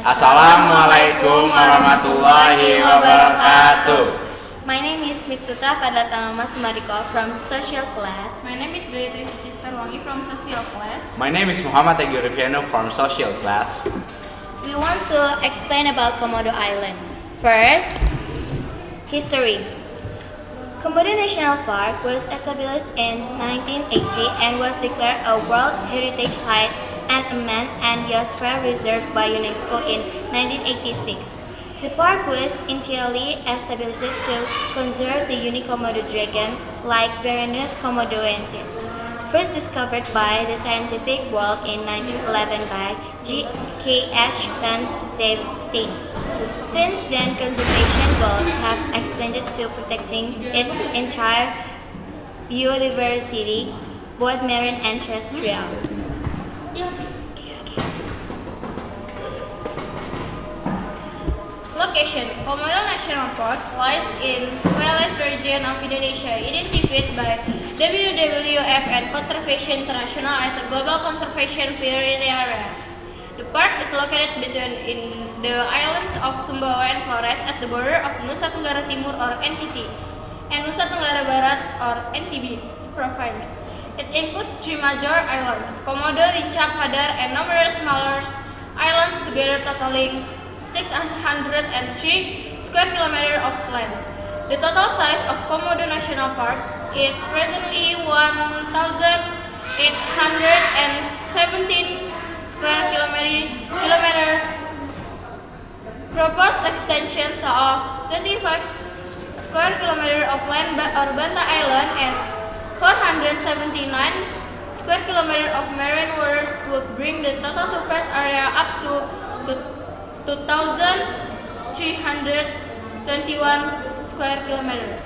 Assalamualaikum warahmatullahi wabarakatuh. My name is Miss Tuta Fadlatama Sumariko from social class. My name is Gayatri Sucistarwangi from social class. My name is Muhammad Egy Riviano from social class. We want to explain about Komodo Island. First, history. Komodo National Park was established in 1980 and was declared a World Heritage Site and a Man and Biosphere Reserve by UNESCO in 1986. The park was initially established to conserve the unique Komodo dragon like Varanus komodoensis, first discovered by the scientific world in 1911 by G.K.H. Van Steen. Since then, conservation goals have expanded to protecting its entire biodiversity, both marine and terrestrial. Location: Komodo National Park lies in Wales region of Indonesia, identified by WWF and Conservation International as a global conservation priority area. The park is located between the islands of Sumbawa and Flores at the border of Nusa Tenggara Timur or NTT and Nusa Tenggara Barat or NTB province. It includes 3 major islands, Komodo, Rinca, Padar, and numerous smaller islands together totaling 603 square kilometers of land. The total size of Komodo National Park is presently 1,817 square kilometer. Proposed extensions of 25 square kilometers of land or Banta Island and 479 square kilometers of marine waters would bring the total surface area up to 2,321 square kilometers.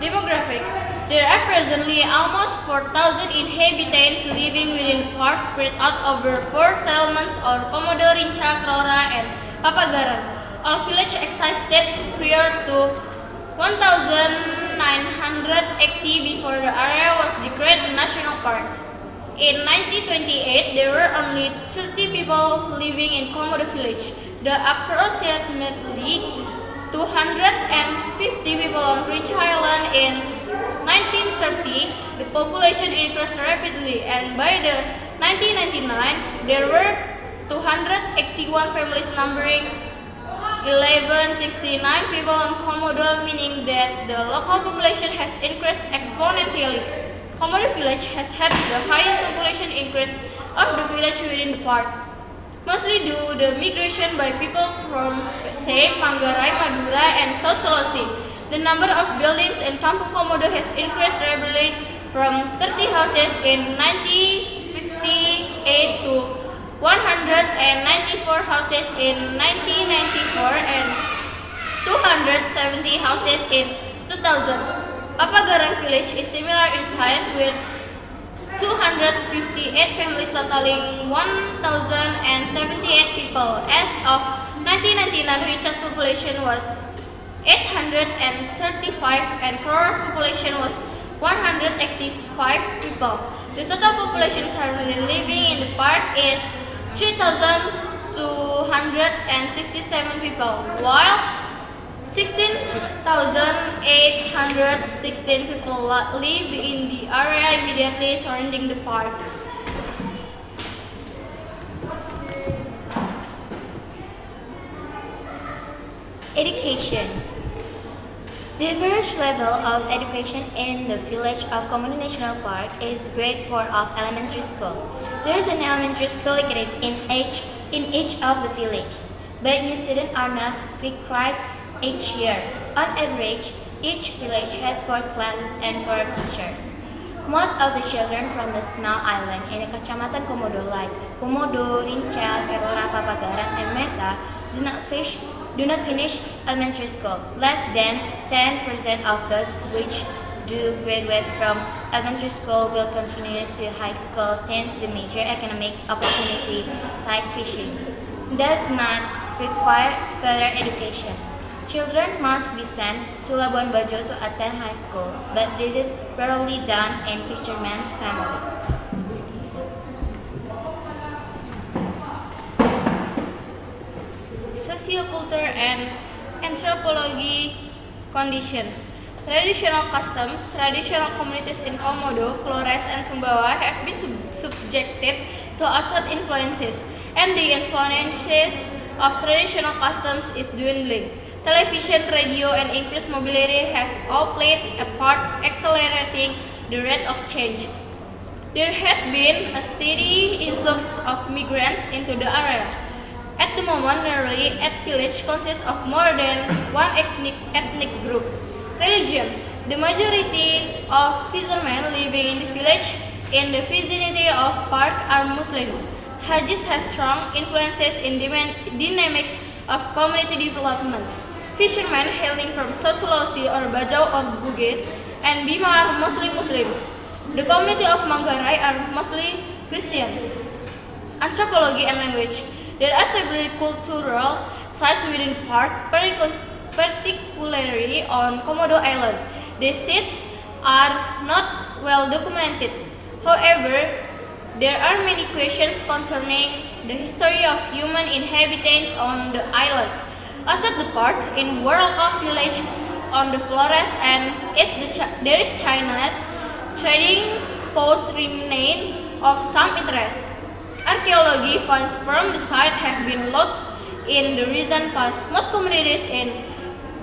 Demographics. There are presently almost 4,000 inhabitants living within parks spread out over 4 settlements or Komodo, Rinca, Krora, and Papagaran. All villages existed prior to 1980 before the area was declared a national park. In 1928, there were only 30 people living in Komodo village. The approximately 250 people on Rinca Island in 1930, the population increased rapidly, and by the 1999, there were 281 families numbering 1169 people on Komodo, meaning that the local population has increased exponentially. Komodo village has had the highest population increase of the village within the park, mostly due to the migration by people from Aceh, Manggarai, Madura, and South Sulawesi. The number of buildings in Kampung Komodo has increased rapidly from 30 houses in 1958 to 194 houses in 1994 and 270 houses in 2000. Papagaran village is similar in size with 258 families totaling 1,078 people. As of 1999, Rinca's population was 835 and Krora's population was 185 people. The total population currently living in the park is 3,267 people, while 16,816 people live in the area immediately surrounding the park. Education. The average level of education in the village of Komodo National Park is grade 4 of elementary school. There is an elementary school located in each of the villages, but new students are not required each year. On average, each village has 4 classes and 4 teachers. Most of the children from the small island in the Kecamatan Komodo like Komodo, Rinca, Kerora, Papagaran, and Mesa do not finish elementary school. Less than 10% of those which do graduate from elementary school will continue to high school since the major economic opportunity like fishing does not require further education. children must be sent to Labuan Bajo to attend high school, but this is rarely done in fishermen's family. Socioculture and anthropology conditions. Traditional customs, traditional communities in Komodo, Flores, and Sumbawa have been subjected to outside influences, and the influences of traditional customs is dwindling. Television, radio, and increased mobility have all played a part accelerating the rate of change. There has been a steady influx of migrants into the area. At the moment, nearly each village consists of more than one ethnic group. Religion. The majority of fishermen living in the village in the vicinity of park are Muslims. Hajis have strong influences in dynamics of community development. Fishermen hailing from South Sulawesi or Bajau or Bugis and Bima are mostly Muslims. The community of Manggarai are mostly Christians. Anthropology and language. There are several cultural sites within the park, particularly on Komodo Island. These sites are not well documented. However, there are many questions concerning the history of human inhabitants on the island. Outside the park, in World Cup village on the Flores and there is China's trading post remain of some interest. Archaeology finds from the site have been logged in the recent past. Most communities in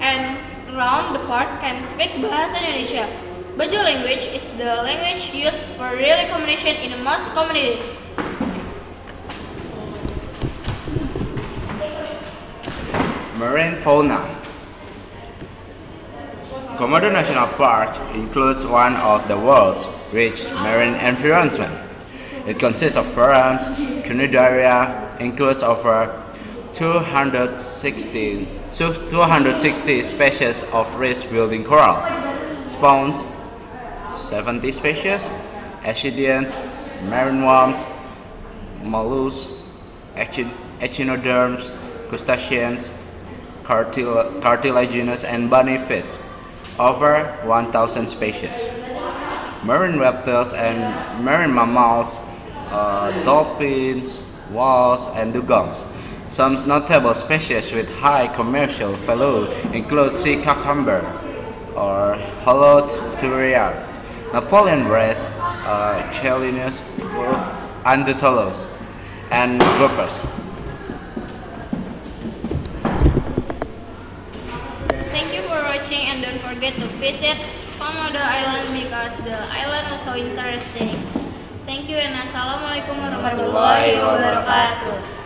and around the park can speak Bahasa Indonesia. Bajo language is the language used for daily communication in most communities. Marine fauna. Komodo National Park includes one of the world's rich marine environments. It consists of farms, conidaria, includes over 260 species of reef-building coral, spawns, 70 species, ascidians, marine worms, mollusks, echinoderms, crustaceans, cartilaginous and bunny fish, over 1,000 species. Marine reptiles and marine mammals, dolphins, whales, and dugongs. Some notable species with high commercial value include sea cucumber or Holoturia, Napoleon wrasse, Chelinus undulus, and groupers. Thank you for watching and don't forget to visit Komodo Island because the island is so interesting. Thank you and Assalamualaikum warahmatullahi wabarakatuh.